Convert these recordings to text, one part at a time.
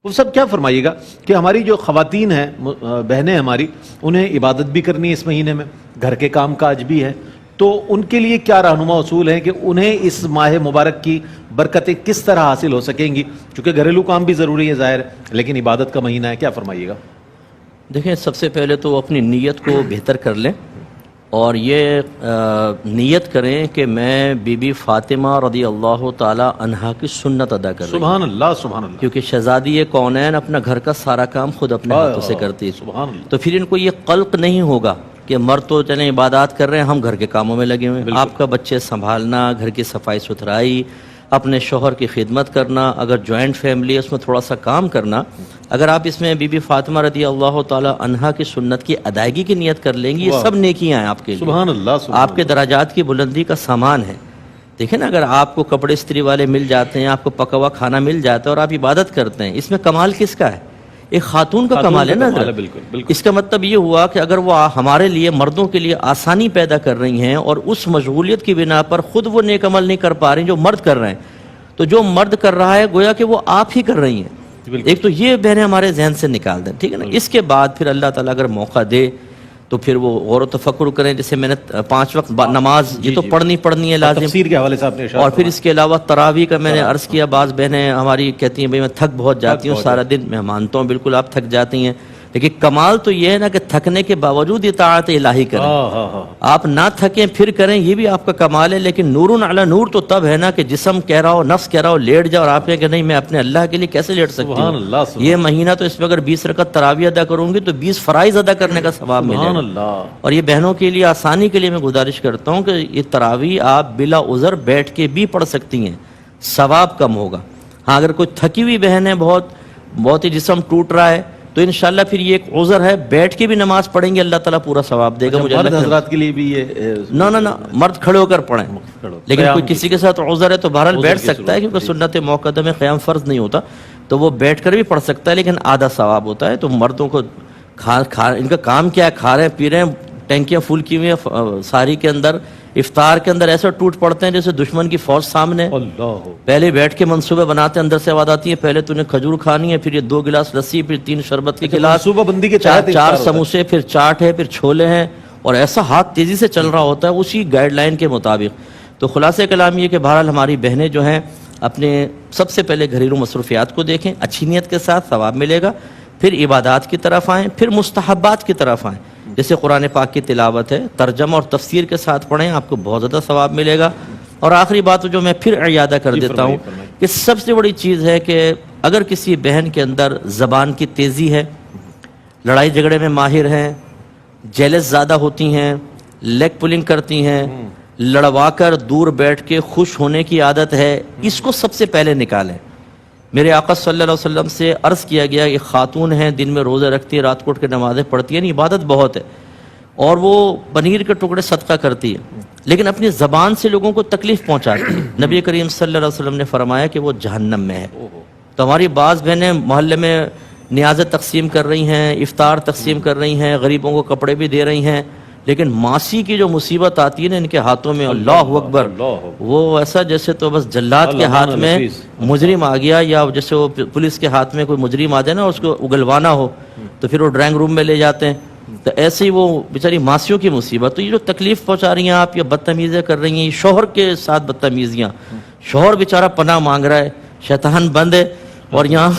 وہ سب کیا فرمائیے گا کہ ہماری جو خواتین ہیں بہنیں ہماری انہیں عبادت بھی کرنی ہے اس مہینے میں، گھر کے کام کاج بھی ہے، تو ان کے لیے کیا رہنما اصول ہیں کہ انہیں اس ماہ مبارک کی برکتیں کس طرح حاصل ہو سکیں گی؟ چونکہ گھریلو کام بھی ضروری ہے ظاہر ہے، لیکن عبادت کا مہینہ ہے، کیا فرمائیے گا؟ دیکھیں، سب سے پہلے تو وہ اپنی نیت کو بہتر کر لیں اور یہ نیت کریں کہ میں بی بی فاطمہ رضی اللہ تعالی عنہا کی سنت ادا کر رہی ہوں۔ سبحان اللہ سبحان اللہ، کیونکہ شہزادی کونین اپنا گھر کا سارا کام خود اپنے ہاتھوں سے کرتی ہے، سبحان اللہ۔ تو پھر ان کو یہ قلق نہیں ہوگا کہ مرد تو چلیں عبادات کر رہے ہیں، ہم گھر کے کاموں میں لگے ہوئے ہیں۔ آپ کا بچے سنبھالنا، گھر کی صفائی ستھرائی، اپنے شوہر کی خدمت کرنا، اگر جوائنٹ فیملی ہے اس میں تھوڑا سا کام کرنا، اگر آپ اس میں بی بی فاطمہ رضی اللہ تعالی عنہا کی سنت کی ادائیگی کی نیت کر لیں گی، یہ سب نیکیاں ہیں آپ کے لیے، سبحان اللہ سبحان آپ کے درجات کی بلندی کا سامان ہے۔ دیکھیں نا، اگر آپ کو کپڑے استری والے مل جاتے ہیں، آپ کو پکا ہوا کھانا مل جاتا ہے اور آپ عبادت کرتے ہیں، اس میں کمال کس کا ہے؟ ایک خاتون کا کمال ہے نا۔ بالکل بالکل۔ اس کا مطلب یہ ہوا کہ اگر وہ ہمارے لیے، مردوں کے لیے آسانی پیدا کر رہی ہیں اور اس مشغولیت کی بنا پر خود وہ نیک عمل نہیں کر پا رہی جو مرد کر رہے ہیں، تو جو مرد کر رہا ہے گویا کہ وہ آپ ہی کر رہی ہیں۔ ایک تو یہ بہنیں ہمارے ذہن سے نکال دیں، ٹھیک ہے نا۔ اس کے بعد پھر اللہ تعالیٰ اگر موقع دے تو پھر وہ غور و تفکر کریں، جیسے میں نے 5 وقت نماز یہ تو پڑھنی ہے لازم، تفسیر کے حوالے سے آپ نے ارشاد اور پھر اس کے علاوہ تراویح کا میں نے عرض کیا، بعض بہنیں ہماری کہتی ہیں بھئی میں تھک بہت جاتی ہوں سارا دن، میں مانتا ہوں بالکل آپ تھک جاتی ہیں، لیکن کمال تو یہ ہے نا کہ تھکنے کے باوجود اطاعت الہی کریں، آپ نہ تھکیں پھر کریں، یہ بھی آپ کا کمال ہے۔ لیکن نور علی نور تو تب ہے نا کہ جسم کہہ رہا ہو، نفس کہہ رہا ہو لیٹ جاؤ اور آپ کہیں کہ نہیں میں اپنے اللہ کے لیے کیسے لیٹ سکتی ہوں؟ یہ مہینہ تو اس میں اگر 20 رکعت تراویح ادا کروں گی تو 20 فرائض ادا کرنے کا ثواب ملے گا۔ اور یہ بہنوں کے لیے آسانی کے لیے میں گزارش کرتا ہوں کہ یہ تراویح آپ بلا عذر بیٹھ کے بھی پڑھ سکتی ہیں، ثواب کم ہوگا۔ ہاں، اگر کوئی تھکی ہوئی بہن ہے، بہت ہی جسم ٹوٹ رہا ہے، تو انشاءاللہ پھر یہ ایک عذر ہے، بیٹھ کے بھی نماز پڑھیں گے اللہ تعالیٰ پورا ثواب دے گا۔ مجھے مرد حضرات کے لیے بھی یہ نہ مرد کھڑے ہو کر پڑھیں، لیکن کوئی کسی کے ساتھ عذر ہے تو بہرحال بیٹھ سکتا ہے، کیونکہ سنت موقدہ میں قیام فرض نہیں ہوتا، تو وہ بیٹھ کر بھی پڑھ سکتا ہے، لیکن آدھا ثواب ہوتا ہے۔ تو مردوں کو ان کا کام کیا ہے؟ کھا رہے ہیں، پی رہے ہیں، ٹینکیاں فل کی ہوئی ہیں، ساری کے اندر افطار کے اندر ایسے ٹوٹ پڑتے ہیں جیسے دشمن کی فوج سامنے، پہلے بیٹھ کے منصوبے بناتے ہیں، اندر سے آواز آتی ہے پہلے تو نے کھجور کھانی ہے، پھر یہ 2 گلاس لسی، پھر 3 شربت کے گلاس، منصوبہ بندی کے 4 سموسے، پھر چاٹ ہے، پھر چھولے ہیں، اور ایسا ہاتھ تیزی سے چل رہا ہوتا ہے اسی گائیڈ لائن کے مطابق۔ تو خلاصہ کلام یہ کہ بہرحال ہماری بہنیں جو ہیں اپنے سب سے پہلے گھریلو مصروفیات کو دیکھیں، اچھی نیت کے ساتھ ثواب ملے گا، پھر عبادات کی طرف آئیں، پھر مستحبات کی طرف آئیں، جیسے قرآن پاک کی تلاوت ہے، ترجمہ اور تفسیر کے ساتھ پڑھیں، آپ کو بہت زیادہ ثواب ملے گا۔ اور آخری بات جو میں پھر اعادہ کر دیتا ہوں کہ سب سے بڑی چیز ہے کہ اگر کسی بہن کے اندر زبان کی تیزی ہے، لڑائی جھگڑے میں ماہر ہیں، جیلس زیادہ ہوتی ہیں، لیگ پولنگ کرتی ہیں، لڑوا کر دور بیٹھ کے خوش ہونے کی عادت ہے، اس کو سب سے پہلے نکالیں۔ میرے آقا صلی اللہ علیہ وسلم سے عرض کیا گیا، یہ خاتون ہیں، دن میں روزے رکھتی ہیں، رات کو اٹھ کے نمازیں پڑھتی ہیں، عبادت بہت ہے، اور وہ پنیر کے ٹکڑے صدقہ کرتی ہے، لیکن اپنی زبان سے لوگوں کو تکلیف پہنچاتی ہے۔ نبی کریم صلی اللہ علیہ وسلم نے فرمایا کہ وہ جہنم میں ہے۔ تو ہماری بعض بہنیں محلے میں نیازیں تقسیم کر رہی ہیں، افطار تقسیم کر رہی ہیں، غریبوں کو کپڑے بھی دے رہی ہیں، لیکن ماسی کی جو مصیبت آتی ہے نا ان کے ہاتھوں میں، اللہ اکبر، وہ ایسا جیسے تو بس جلاد کے ہاتھ میں مجرم آ گیا، یا جیسے وہ پولیس کے ہاتھ میں کوئی مجرم آ جائے نا، اس کو اگلوانا ہو تو پھر وہ ڈرائنگ روم میں لے جاتے ہیں، تو ایسے ہی وہ بیچاری ماسیوں کی مصیبت۔ تو یہ جو تکلیف پہنچا رہی ہیں آپ، یہ بدتمیزیاں کر رہی ہیں، شوہر کے ساتھ بدتمیزیاں، شوہر بیچارہ پناہ مانگ رہا ہے، شیطان بند ہے، اور یہاں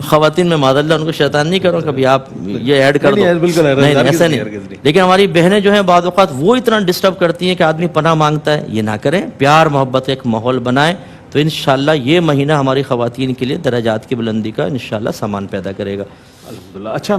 خواتین میں معاذ اللہ ان کو شیطان نہیں کرو، کبھی آپ یہ ایڈ کر دو، نہیں ایسا نہیں۔ لیکن ہماری بہنیں جو ہیں بعض اوقات وہ اتنا ڈسٹرب کرتی ہیں کہ آدمی پناہ مانگتا ہے، یہ نہ کریں، پیار محبت ایک ماحول بنائیں، تو انشاءاللہ یہ مہینہ ہماری خواتین کے لیے درجات کی بلندی کا انشاءاللہ سامان پیدا کرے گا۔ اچھا،